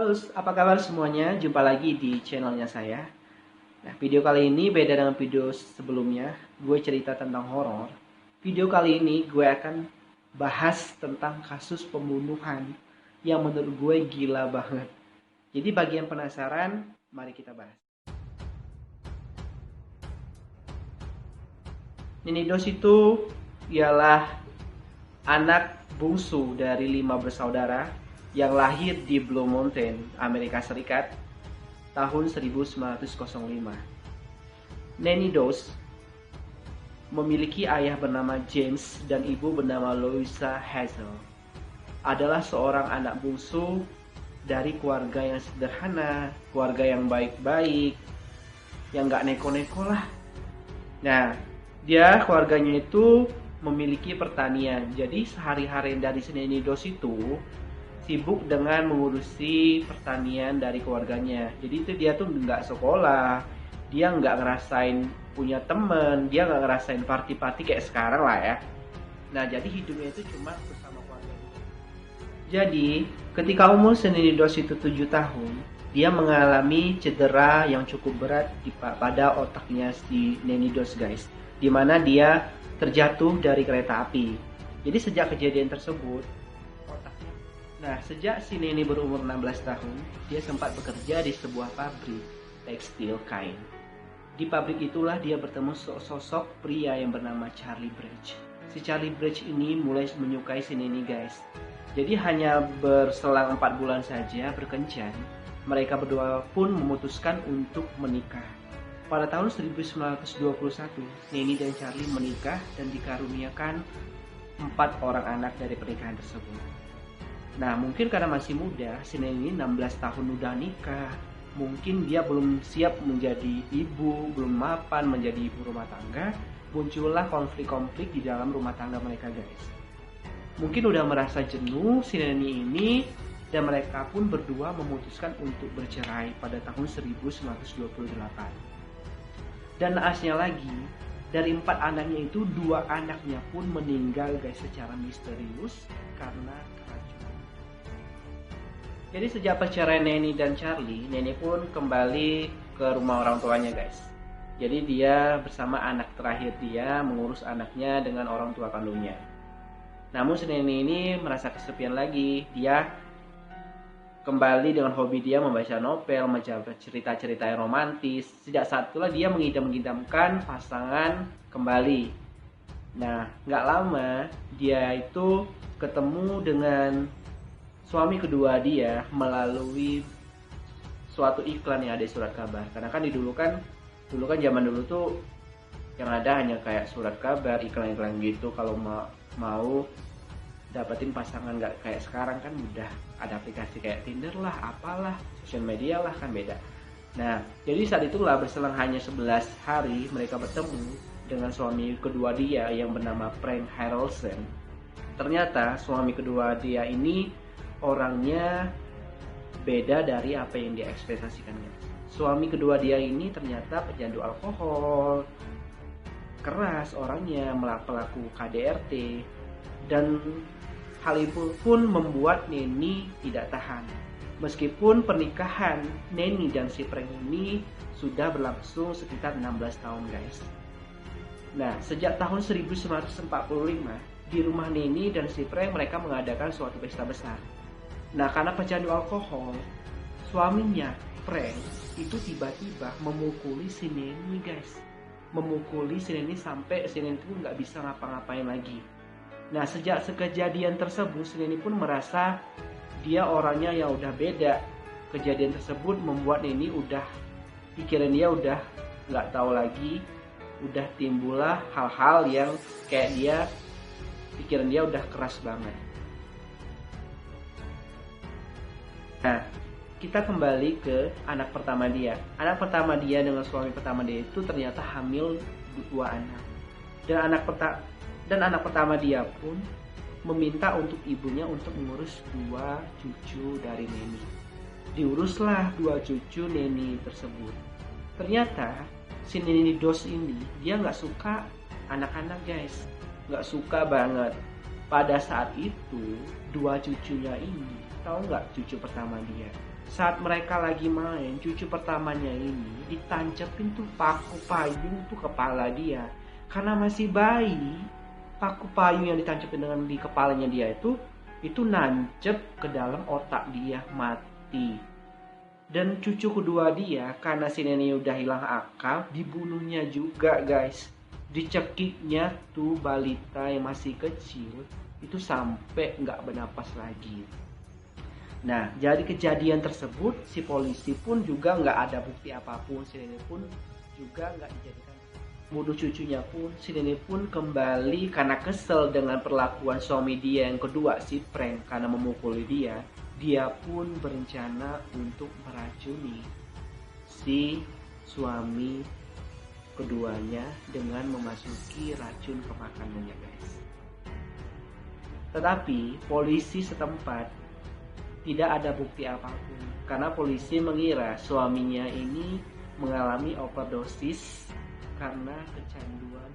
Halo, apa kabar semuanya? Jumpa lagi di channelnya saya. Nah, video kali ini beda dengan video sebelumnya. Gue cerita tentang horor. Video kali ini gue akan bahas tentang kasus pembunuhan yang menurut gue gila banget. Jadi bagi yang penasaran, mari kita bahas. Nini Dos itu ialah anak bungsu dari 5 bersaudara yang lahir di Blue Mountain, Amerika Serikat tahun 1905. Nanny Dos memiliki ayah bernama James dan ibu bernama Louisa Hazel. Adalah seorang anak bungsu dari keluarga yang sederhana, keluarga yang baik-baik, yang gak neko-neko lah. Nah, keluarganya itu memiliki pertanian. Jadi sehari-hari dari Nanny Dos itu sibuk dengan mengurusi pertanian dari keluarganya. Jadi itu dia tuh nggak sekolah, dia nggak ngerasain punya temen, dia nggak ngerasain party-party kayak sekarang lah ya. Nah, jadi hidupnya itu cuma bersama keluarganya. Jadi ketika umur Nanny Dos itu 7 tahun, dia mengalami cedera yang cukup berat pada otaknya si Nanny Dos, guys, dimana dia terjatuh dari kereta api. Jadi sejak kejadian tersebut, sejak si Nanny berumur 16 tahun, dia sempat bekerja di sebuah pabrik tekstil kain. Di pabrik itulah dia bertemu sosok pria yang bernama Charlie Bridge. Si Charlie Bridge ini mulai menyukai si Nanny, guys. Jadi hanya berselang 4 bulan saja berkencan, mereka berdua pun memutuskan untuk menikah. Pada tahun 1921, Nanny dan Charlie menikah dan dikaruniakan 4 orang anak dari pernikahan tersebut. Nah, mungkin karena masih muda, si Nanny 16 tahun udah nikah. Mungkin dia belum siap menjadi ibu, belum mapan menjadi ibu rumah tangga. Muncullah konflik-konflik di dalam rumah tangga mereka, guys. Mungkin udah merasa jenuh si Nanny ini, dan mereka pun berdua memutuskan untuk bercerai pada tahun 1928. Dan naasnya lagi, dari 4 anaknya itu 2 anaknya pun meninggal, guys, secara misterius karena keracunan. Jadi sejak perceraian Nanny dan Charlie, Nanny pun kembali ke rumah orang tuanya, guys. Jadi dia bersama anak terakhir dia mengurus anaknya dengan orang tua kandungnya. Namun si Nanny ini merasa kesepian lagi. Dia kembali dengan hobi dia membaca novel, membaca cerita-cerita yang romantis. Sejak saat itulah dia mengidam-idamkan pasangan kembali. Nah, nggak lama dia itu ketemu dengan suami kedua dia melalui suatu iklan yang ada di surat kabar. Karena kan dulu kan zaman dulu tuh yang ada hanya kayak surat kabar, iklan-iklan gitu. Kalau mau dapetin pasangan, nggak kayak sekarang kan udah ada aplikasi kayak Tinder lah, apalah, sosial media lah, kan beda. Nah, jadi saat itulah berselang hanya 11 hari mereka bertemu dengan suami kedua dia yang bernama Frank Harrelson. Ternyata suami kedua dia ini orangnya beda dari apa yang dia ekspektasikannya. Suami kedua dia ini ternyata pecandu alkohol, keras orangnya, pelaku KDRT, dan hal itu pun membuat Nanny tidak tahan. Meskipun pernikahan Nanny dan si Frank ini sudah berlangsung sekitar 16 tahun, guys. Nah, sejak tahun 1945, di rumah Nanny dan si Frank mereka mengadakan suatu pesta besar. Nah, karena pecandu alkohol, suaminya Frank itu tiba-tiba memukuli si Nanny, guys. Memukuli si Nanny sampai si Nanny itu nggak bisa ngapa-ngapain lagi. Nah, sejak kejadian tersebut, si Nanny pun merasa dia orangnya yang udah beda. Kejadian tersebut membuat Nanny pikiran dia udah nggak tahu lagi. Udah timbullah hal-hal yang kayak pikiran dia udah keras banget. Nah, kita kembali ke anak pertama dia. Anak pertama dia dengan suami pertama dia itu ternyata hamil 2 anak. Dan anak pertama dia pun meminta untuk ibunya untuk mengurus 2 cucu dari Nanny. Diuruslah 2 cucu Nanny tersebut. Ternyata si Nanny Dos ini dia nggak suka anak-anak, guys. Nggak suka banget. Pada saat itu 2 cucunya ini, tahu nggak cucu pertama dia? Saat mereka lagi main, cucu pertamanya ini ditancapin tuh paku payung tuh kepala dia. Karena masih bayi, paku payung yang ditancapin di kepalanya dia itu nancep ke dalam otak dia, mati. Dan cucu kedua dia, karena si nenek udah hilang akal, dibunuhnya juga guys. Dicekiknya tuh balita yang masih kecil, itu sampai nggak bernapas lagi. Nah, jadi kejadian tersebut, si polisi pun juga nggak ada bukti apapun. Si nenek pun juga nggak dijadikan bunuh cucunya pun. Si nenek pun kembali karena kesel dengan perlakuan suami dia yang kedua, si Frank, karena memukuli dia. Dia pun berencana untuk meracuni si suami keduanya dengan memasuki racun ke makanannya guys. Tetapi polisi setempat tidak ada bukti apapun karena polisi mengira suaminya ini mengalami overdosis karena kecanduan.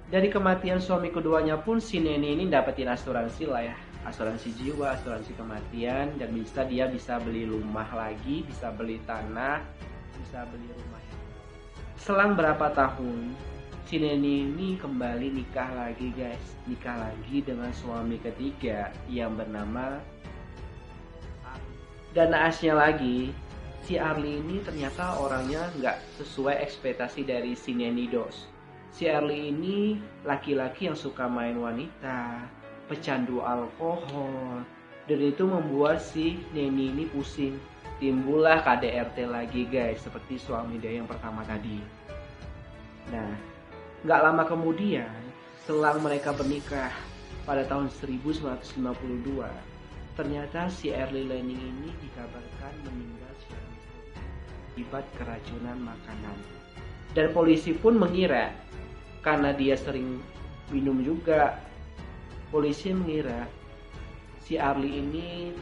Dari kematian suami keduanya pun si nenek ini dapetin asuransi lah ya, asuransi jiwa, asuransi kematian, dan dia bisa beli rumah lagi, bisa beli tanah, bisa beli rumah. Selang berapa tahun si nenek ini kembali nikah lagi guys, nikah lagi dengan suami ketiga yang bernama. Dan naasnya lagi, si Arlie ini ternyata orangnya nggak sesuai ekspektasi dari si Neni Dos. Si Arlie ini laki-laki yang suka main wanita, pecandu alkohol, dan itu membuat si Neni ini pusing. Timbullah KDRT lagi guys, seperti suami dia yang pertama tadi. Nah, nggak lama kemudian, selang mereka bernikah pada tahun 1952, ternyata si Arlie Lanning ini dikabarkan meninggal akibat keracunan makanan. Dan polisi pun mengira, karena dia sering minum juga, polisi mengira si Arlie ini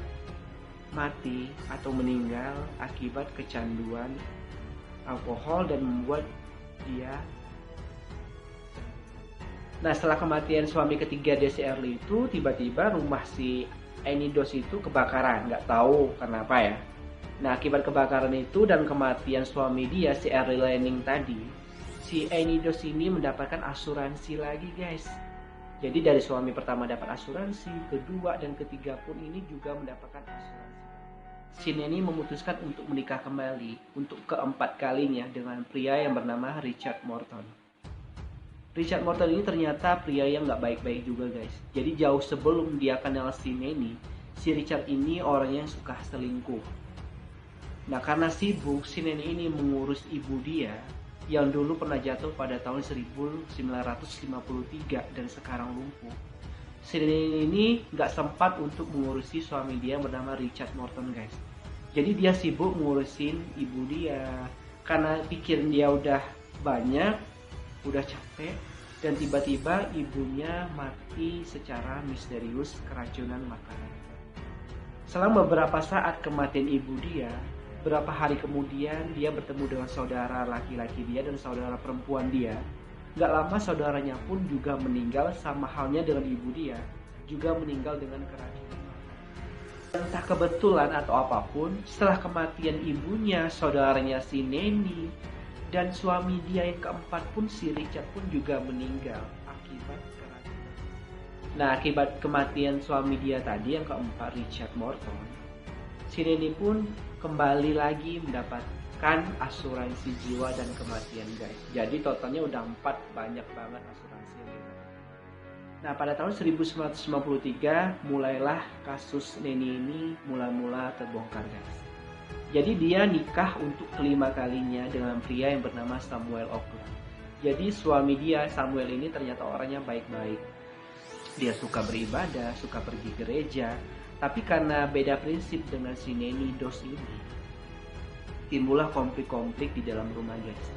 mati atau meninggal akibat kecanduan alkohol dan membuat dia. Nah, setelah kematian suami ketiga dia si Arlie itu, tiba-tiba rumah si Annie Dos itu kebakaran, nggak tahu kenapa ya. Nah, akibat kebakaran itu dan kematian suami dia si Arlie Lanning tadi, si Annie Dos ini mendapatkan asuransi lagi guys. Jadi dari suami pertama dapat asuransi, kedua dan ketiga pun ini juga mendapatkan asuransi. Si Neni memutuskan untuk menikah kembali untuk keempat kalinya dengan pria yang bernama Richard Morton. Richard Morton ini ternyata pria yang nggak baik-baik juga guys. Jadi jauh sebelum dia kenal si Neni, si Richard ini orang yang suka selingkuh. Nah, karena sibuk, si Neni ini mengurus ibu dia yang dulu pernah jatuh pada tahun 1953 dan sekarang lumpuh. Si Neni ini nggak sempat untuk mengurusi suami dia yang bernama Richard Morton guys. Jadi dia sibuk ngurusin ibu dia karena pikiran dia udah banyak, udah capek, dan tiba-tiba ibunya mati secara misterius keracunan makanan. Selang beberapa saat kematian ibu dia, beberapa hari kemudian dia bertemu dengan saudara laki-laki dia dan saudara perempuan dia. Gak lama saudaranya pun juga meninggal, sama halnya dengan ibu dia, juga meninggal dengan keracunan. Entah kebetulan atau apapun, setelah kematian ibunya, saudaranya si Neni, dan suami dia yang keempat pun si Richard pun juga meninggal akibat keracunan. Nah, akibat kematian suami dia tadi yang keempat, Richard Morton, si Neni pun kembali lagi mendapatkan asuransi jiwa dan kematian guys. Jadi totalnya udah 4, banyak banget asuransi. Nah, pada tahun 1953 mulailah kasus Neni ini mula-mula terbongkar guys. Jadi dia nikah untuk kelima kalinya dengan pria yang bernama Samuel Oakland. Jadi suami dia, Samuel ini ternyata orangnya baik-baik. Dia suka beribadah, suka pergi gereja. Tapi karena beda prinsip dengan si Neni Dos ini, timbullah konflik-konflik di dalam rumah guys.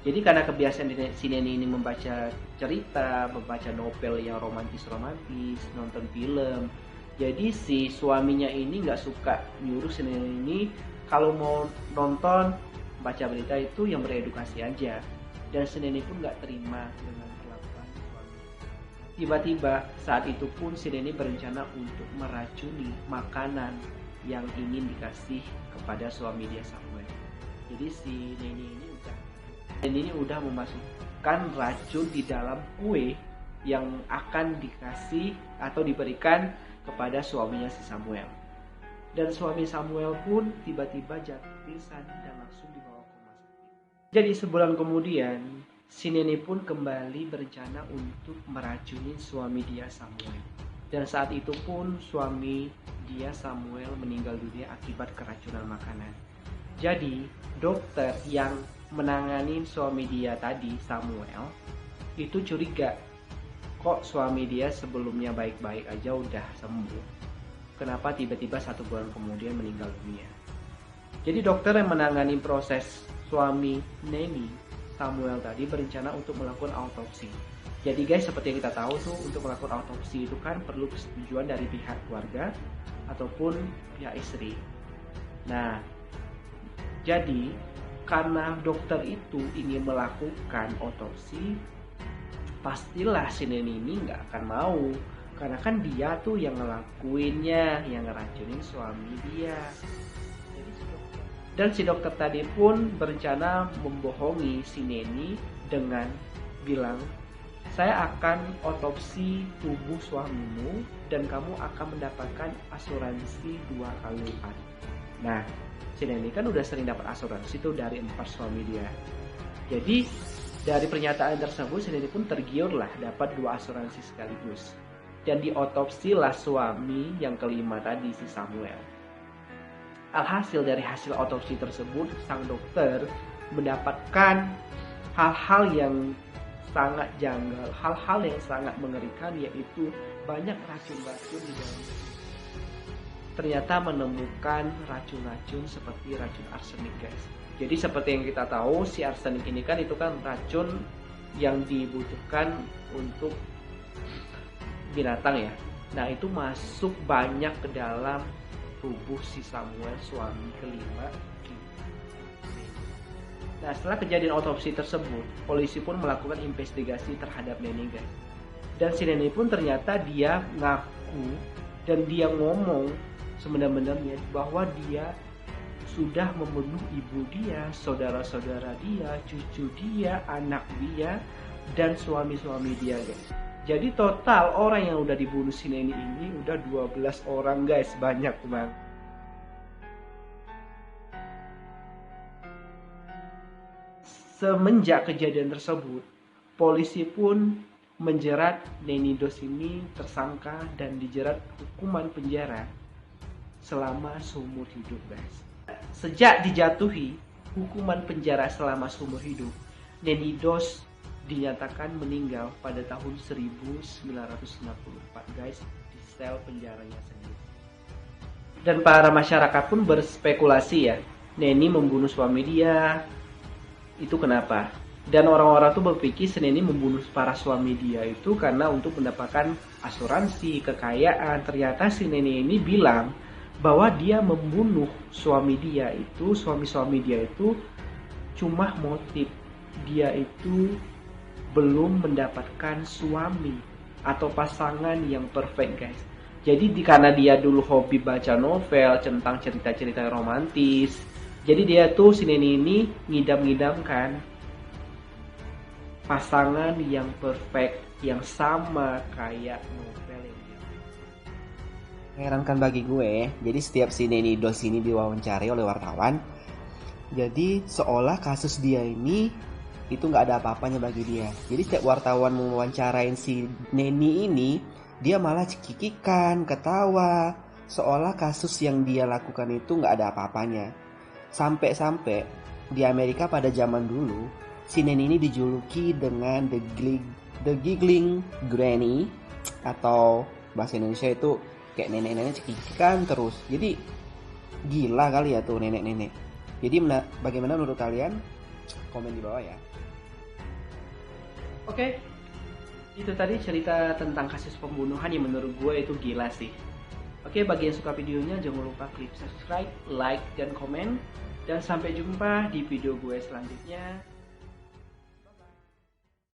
Jadi karena kebiasaan si Neni ini membaca cerita, membaca novel yang romantis-romantis, nonton film. Jadi si suaminya ini nggak suka nyuruh si Neni ini kalau mau nonton, baca berita itu yang beredukasi aja. Dan si Neni pun gak terima dengan perlakuan suami. Tiba-tiba saat itu pun si Neni berencana untuk meracuni makanan yang ingin dikasih kepada suami dia Samuel. Jadi si Neni ini udah memasukkan racun di dalam kue yang akan dikasih atau diberikan kepada suaminya si Samuel. Dan suami Samuel pun tiba-tiba jatuh pingsan dan langsung dibawa ke rumah sakit. Jadi sebulan kemudian, si Neni pun kembali berencana untuk meracuni suami dia Samuel. Dan saat itu pun suami dia Samuel meninggal dunia akibat keracunan makanan. Jadi dokter yang menangani suami dia tadi Samuel itu curiga, kok suami dia sebelumnya baik-baik aja udah sembuh, kenapa tiba-tiba 1 bulan kemudian meninggal dunia. Jadi dokter yang menangani proses suami Neni Samuel tadi berencana untuk melakukan autopsi. Jadi guys, seperti yang kita tahu tuh, untuk melakukan autopsi itu kan perlu persetujuan dari pihak keluarga ataupun pihak istri. Nah, jadi karena dokter itu ingin melakukan autopsi, pastilah si Neni ini nggak akan mau. Karena kan dia tuh yang ngelakuinnya, yang ngeracunin suami dia. Dan si dokter tadi pun berencana membohongi si Neni dengan bilang, saya akan otopsi tubuh suamimu dan kamu akan mendapatkan asuransi 2 kali lipat. Nah, si Neni kan udah sering dapat asuransi tuh dari 4 suami dia. Jadi dari pernyataan tersebut si Neni pun tergiur lah dapat 2 asuransi sekaligus. Dan diotopsilah suami yang kelima tadi, si Samuel. Alhasil dari hasil otopsi tersebut, sang dokter mendapatkan hal-hal yang sangat janggal, hal-hal yang sangat mengerikan, yaitu banyak racun-racun di dalam. Ternyata menemukan racun-racun seperti racun arsenik guys. Jadi seperti yang kita tahu, si arsenik ini kan itu kan racun yang dibutuhkan untuk binatang ya. Nah itu masuk banyak ke dalam tubuh si Samuel, suami kelima. Nah setelah kejadian otopsi tersebut, polisi pun melakukan investigasi terhadap Neni guys. Dan si Neni pun ternyata dia ngaku dan dia ngomong sebenarnya bahwa dia sudah membunuh ibu dia, saudara-saudara dia, cucu dia, anak dia, dan suami-suami dia guys. Jadi total orang yang udah dibunuh si Neni ini udah 12 orang guys, banyak banget. Semenjak kejadian tersebut, polisi pun menjerat Neni Dos ini tersangka dan dijerat hukuman penjara selama seumur hidup guys. Sejak dijatuhi hukuman penjara selama seumur hidup, Neni Dos dinyatakan meninggal pada tahun 1994 guys, di sel penjaranya sendiri. Dan para masyarakat pun berspekulasi ya, Neni membunuh suami dia, itu kenapa? Dan orang-orang tuh berpikir si Neni membunuh para suami dia itu karena untuk mendapatkan asuransi, kekayaan. Ternyata si Neni ini bilang bahwa dia membunuh suami dia itu, suami-suami dia itu cuma motif dia itu belum mendapatkan suami atau pasangan yang perfect guys. Jadi karena dia dulu hobi baca novel tentang cerita-cerita romantis, jadi dia tuh si Neni ini ngidam-ngidamkan pasangan yang perfect, yang sama kayak novel yang dia. Mengherankan bagi gue, jadi setiap si Neni Dos ini diwawancari oleh wartawan, jadi seolah kasus dia ini itu nggak ada apa-apanya bagi dia. Jadi setiap wartawan mewawancarain si Neni ini, dia malah cekikikan, ketawa, seolah kasus yang dia lakukan itu nggak ada apa-apanya. Sampai-sampai di Amerika pada zaman dulu, si Neni ini dijuluki dengan The Giggling Granny, atau bahasa Indonesia itu kayak nenek-nenek cekikikan terus. Jadi gila kali ya tuh nenek-nenek. Jadi bagaimana menurut kalian? Komen di bawah ya. Oke, itu tadi cerita tentang kasus pembunuhan yang menurut gue itu gila sih. Oke, bagi yang suka videonya jangan lupa klik subscribe, like, dan komen. Dan sampai jumpa di video gue selanjutnya.